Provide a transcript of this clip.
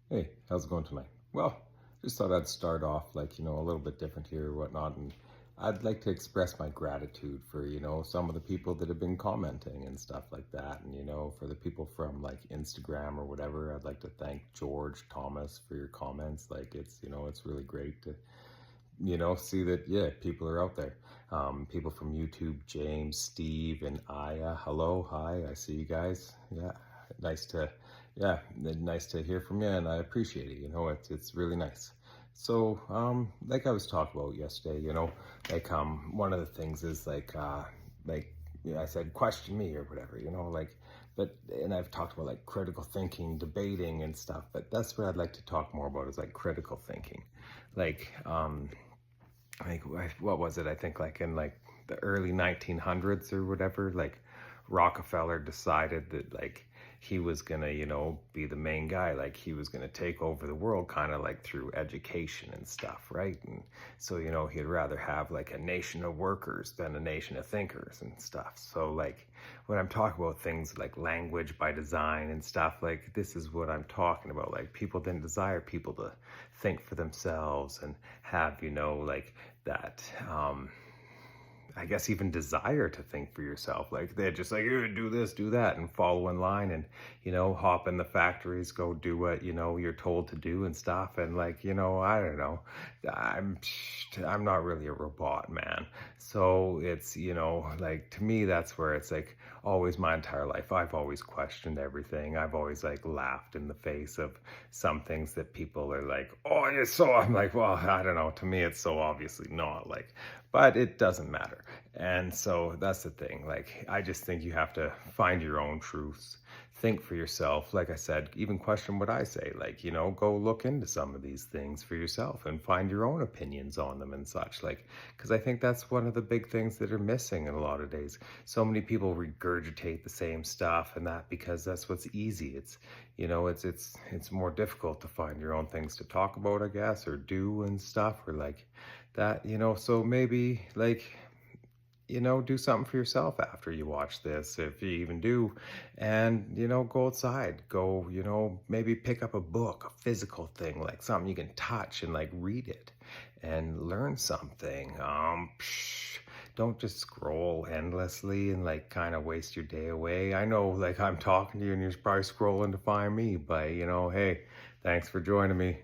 Hey, how's it going tonight? Well, just thought I'd start off a little bit different here or whatnot. And I'd like to express my gratitude for, some of the people that have been commenting and stuff like that. And, for the people from like Instagram or whatever, I'd like to thank George Thomas for your comments. Like it's really great to, see that, yeah, people are out there. People from YouTube, James, Steve, and Aya. Hello, hi, I see you guys. Yeah, nice to, yeah, nice to hear from you, and I appreciate it. It's really nice. So, like I was talking about yesterday, one of the things is like, yeah, I said, question me or whatever, and I've talked about like critical thinking, debating, and stuff. But that's what I'd like to talk more about is like critical thinking, like, like what was it? I think like in like the early 1900s or whatever, like Rockefeller decided that like he was gonna, be the main guy, like he was gonna take over the world kind of like through education and stuff, right? And so, he'd rather have like a nation of workers than a nation of thinkers and stuff. So like when I'm talking about things like language by design and stuff, like this is what I'm talking about. Like people didn't desire people to think for themselves and have, like that I guess even desire to think for yourself. Like they're just like, do this, do that, and follow in line, and hop in the factories, go do what you're told to do and stuff. And like I don't know, I'm I'm not really a robot, man. So it's like to me that's where it's like always my entire life. I've always questioned everything. I've always like laughed in the face of some things that people are like, oh, it's so. I'm like, well, I don't know. To me, it's so obviously not like, but it doesn't matter. And so that's the thing. Like, I just think you have to find your own truths, think for yourself. Like I said, even question what I say. Like, go look into some of these things for yourself and find your own opinions on them and such. Like, because I think that's one of the big things that are missing in a lot of days. So many people regurgitate the same stuff and that because that's what's easy. It's more difficult to find your own things to talk about, I guess, or do and stuff, or like that. So maybe like do something for yourself after you watch this, if you even do, and go outside, go, maybe pick up a book, a physical thing, like something you can touch and like read it and learn something. Don't just scroll endlessly and like kind of waste your day away. I know like I'm talking to you and you're probably scrolling to find me, but hey, thanks for joining me.